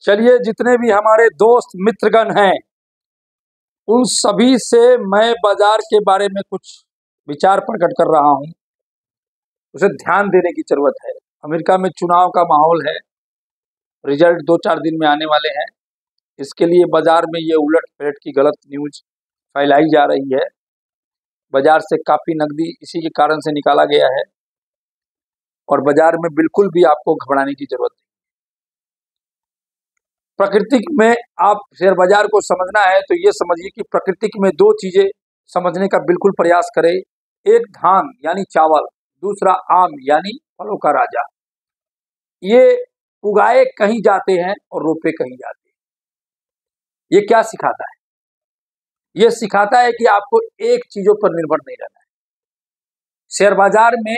चलिए, जितने भी हमारे दोस्त मित्रगण हैं उन सभी से मैं बाजार के बारे में कुछ विचार प्रकट कर रहा हूं। उसे ध्यान देने की जरूरत है। अमेरिका में चुनाव का माहौल है, रिजल्ट 2-4 दिन में आने वाले हैं। इसके लिए बाजार में ये उलट फेरट की गलत न्यूज फैलाई जा रही है। बाजार से काफी नकदी इसी के कारण से निकाला गया है और बाजार में बिल्कुल भी आपको घबराने की जरूरत नहीं। प्राकृतिक में आप शेयर बाजार को समझना है तो ये समझिए कि प्राकृतिक में दो चीजें समझने का बिल्कुल प्रयास करें। एक धान यानी चावल, दूसरा आम यानी फलों का राजा। ये उगाए कहीं जाते हैं और रोपे कहीं जाते हैं। ये क्या सिखाता है? ये सिखाता है कि आपको एक चीजों पर निर्भर नहीं रहना है। शेयर बाजार में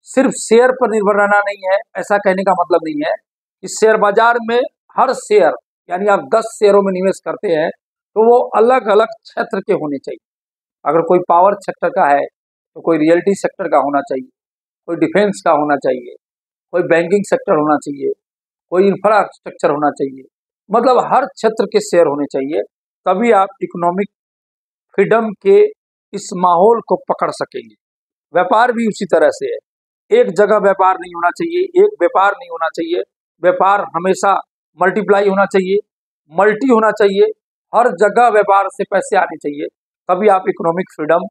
सिर्फ शेयर पर निर्भर रहना नहीं है, ऐसा कहने का मतलब नहीं है कि शेयर बाजार में हर शेयर यानी आप 10 शेयरों में निवेश करते हैं तो वो अलग अलग क्षेत्र के होने चाहिए। अगर कोई पावर सेक्टर का है तो कोई रियल्टी सेक्टर का होना चाहिए, कोई डिफेंस का होना चाहिए, कोई बैंकिंग सेक्टर होना चाहिए, कोई इंफ्रास्ट्रक्चर होना चाहिए। मतलब हर क्षेत्र के शेयर होने चाहिए, तभी आप इकोनॉमिक फ्रीडम के इस माहौल को पकड़ सकेंगे। व्यापार भी उसी तरह से है। एक जगह व्यापार नहीं होना चाहिए, एक व्यापार नहीं होना चाहिए। व्यापार हमेशा मल्टीप्लाई होना चाहिए, मल्टी होना चाहिए। हर जगह व्यापार से पैसे आने चाहिए, तभी आप इकोनॉमिक फ्रीडम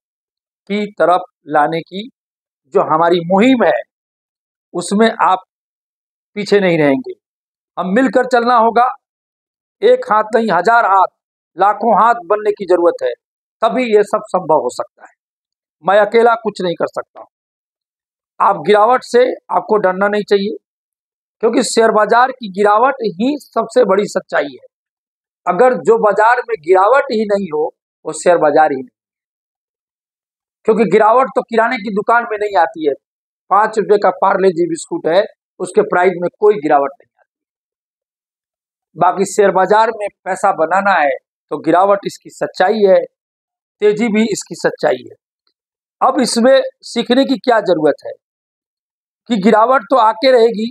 की तरफ लाने की जो हमारी मुहिम है उसमें आप पीछे नहीं रहेंगे। हम मिलकर चलना होगा। एक हाथ नहीं, 1000 हाथ, लाखों हाथ बनने की जरूरत है, तभी ये सब संभव हो सकता है। मैं अकेला कुछ नहीं कर सकता। आप गिरावट से आपको डरना नहीं चाहिए, क्योंकि शेयर बाजार की गिरावट ही सबसे बड़ी सच्चाई है। अगर जो बाजार में गिरावट ही नहीं हो वो शेयर बाजार ही नहीं, क्योंकि गिरावट तो किराने की दुकान में नहीं आती है। 5 रुपए का पार्ले जी बिस्कुट है, उसके प्राइस में कोई गिरावट नहीं आती। बाकी शेयर बाजार में पैसा बनाना है तो गिरावट इसकी सच्चाई है, तेजी भी इसकी सच्चाई है। अब इसमें सीखने की क्या जरूरत है कि गिरावट तो आके रहेगी,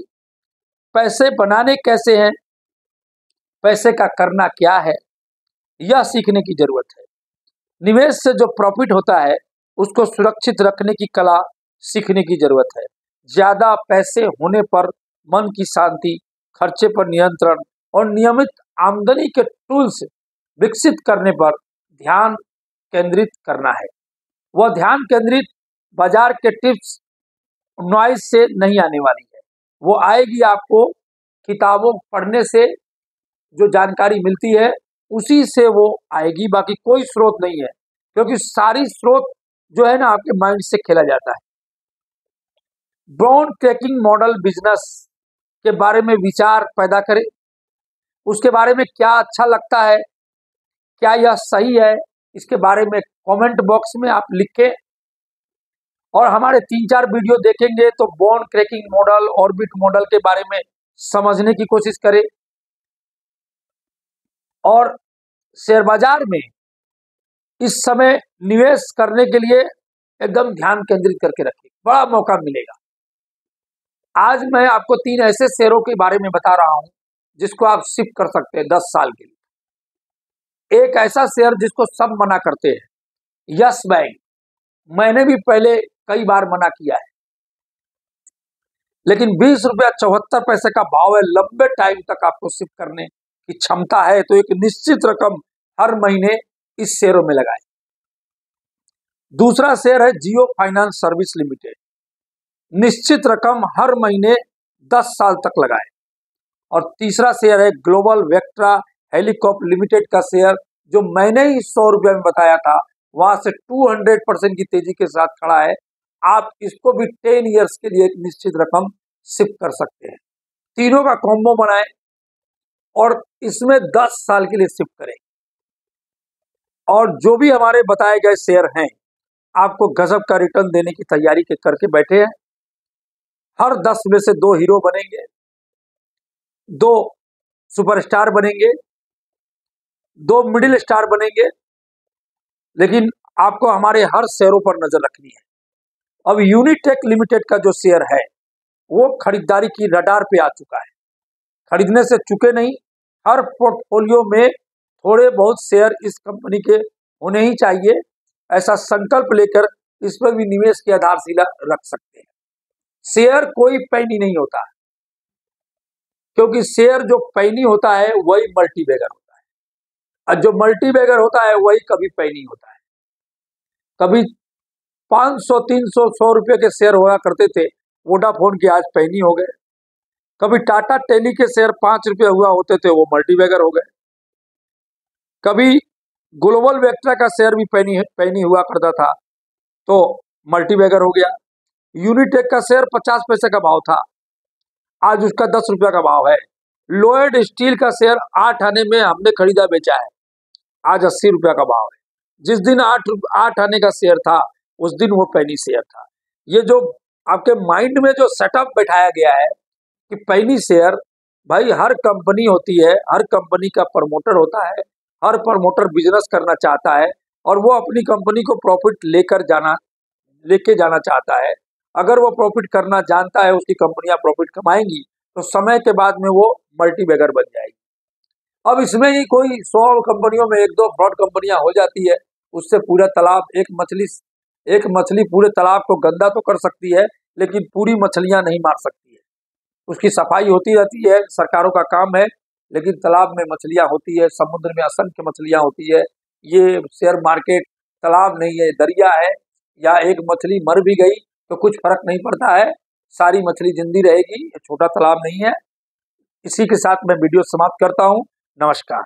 पैसे बनाने कैसे हैं, पैसे का करना क्या है, यह सीखने की जरूरत है। निवेश से जो प्रॉफिट होता है उसको सुरक्षित रखने की कला सीखने की जरूरत है। ज्यादा पैसे होने पर मन की शांति, खर्चे पर नियंत्रण और नियमित आमदनी के टूल्स विकसित करने पर ध्यान केंद्रित करना है। वह ध्यान केंद्रित बाजार के टिप्स नॉइज से नहीं आने वाली है, वो आएगी आपको किताबों पढ़ने से जो जानकारी मिलती है उसी से वो आएगी। बाकी कोई स्रोत नहीं है, क्योंकि सारी स्रोत जो है ना आपके माइंड से खेला जाता है। ब्राउन ट्रैकिंग मॉडल बिजनेस के बारे में विचार पैदा करें। उसके बारे में क्या अच्छा लगता है, क्या यह सही है, इसके बारे में कमेंट बॉक्स में आप लिखें। और हमारे 3-4 वीडियो देखेंगे तो bond cracking model, orbit model के बारे में समझने की कोशिश करें। और शेयर बाजार में इस समय निवेश करने के लिए एकदम ध्यान केंद्रित करके रखें, बड़ा मौका मिलेगा। आज मैं आपको 3 ऐसे शेयरों के बारे में बता रहा हूं जिसको आप शिफ्ट कर सकते हैं 10 साल के लिए। एक ऐसा शेयर जिसको सब मना करते हैं, यस बैंक। मैंने भी पहले कई बार मना किया है, लेकिन 20 रुपया 74 पैसे का भाव है। लंबे टाइम तक आपको शिफ्ट करने की क्षमता है तो एक निश्चित रकम हर महीने इस शेयरों में लगाएं। दूसरा शेयर है जियो फाइनेंस सर्विस लिमिटेड। निश्चित रकम हर महीने 10 साल तक लगाएं। और तीसरा शेयर है ग्लोबल वेक्ट्रा हेलीकॉप्टर लिमिटेड का शेयर, जो मैंने ही 100 रुपया में बताया था, वहां से 200% की तेजी के साथ खड़ा है। आप इसको भी 10 ईयर्स के लिए एक निश्चित रकम शिफ्ट कर सकते हैं। तीनों का कॉम्बो बनाएं और इसमें 10 साल के लिए शिफ्ट करें। और जो भी हमारे बताए गए शेयर हैं आपको गजब का रिटर्न देने की तैयारी के करके बैठे हैं। हर 10 में से 2 हीरो बनेंगे, 2 सुपरस्टार बनेंगे, 2 मिडिल स्टार बनेंगे। लेकिन आपको हमारे हर शेयरों पर नजर रखनी है। अब यूनिटेक लिमिटेड का जो शेयर है वो खरीदारी की रडार पे आ चुका है। खरीदने से चूके नहीं। हर पोर्टफोलियो में थोड़े बहुत शेयर इस कंपनी के होने ही चाहिए, ऐसा संकल्प लेकर इस पर भी निवेश की आधारशिला रख सकते हैं। शेयर कोई पैनी नहीं होता है, क्योंकि शेयर जो पैनी होता है वही मल्टीबैगर होता है, और जो मल्टीबैगर होता है वही कभी पैनी होता है। कभी 500, 300, 100 रुपए के शेयर हुआ करते थे, वोडाफोन के आज पैनी हो गए। कभी टाटा टेली के शेयर 5 रुपए हुआ होते थे, वो मल्टीबैगर हो गए। कभी ग्लोबल वेक्ट्रा का शेयर भी पैनी हुआ करता था, तो मल्टीबैगर हो गया। यूनिटेक का शेयर 50 पैसे का भाव था, आज उसका 10 रुपया का भाव है। लोयड स्टील का शेयर 8 आने में हमने खरीदा बेचा है, आज 80 रुपया का भाव है। जिस दिन 8 आने का शेयर था उस दिन वो पैनी शेयर था। ये जो आपके माइंड में जो सेटअप बैठाया गया है कि पैनी शेयर, भाई हर कंपनी होती है, हर कंपनी का प्रमोटर होता है, हर प्रमोटर बिजनेस करना चाहता है और वो अपनी कंपनी को प्रॉफिट लेके जाना चाहता है। अगर वो प्रॉफिट करना जानता है, उसकी कंपनियां प्रॉफिट कमाएंगी तो समय के बाद में वो मल्टीबैगर बन जाएगी। अब इसमें ही कोई 100 कंपनियों में 1-2 फ्रॉड कंपनियां हो जाती है, उससे पूरा तालाब, एक मछली पूरे तालाब को गंदा तो कर सकती है, लेकिन पूरी मछलियां नहीं मार सकती है। उसकी सफाई होती रहती है, सरकारों का काम है, लेकिन तालाब में मछलियां होती है, समुद्र में असंख्य मछलियां होती है। ये शेयर मार्केट तालाब नहीं है, दरिया है। या एक मछली मर भी गई तो कुछ फर्क नहीं पड़ता है, सारी मछली जिंदी रहेगी, ये छोटा तालाब नहीं है। इसी के साथ मैं वीडियो समाप्त करता हूँ। नमस्कार।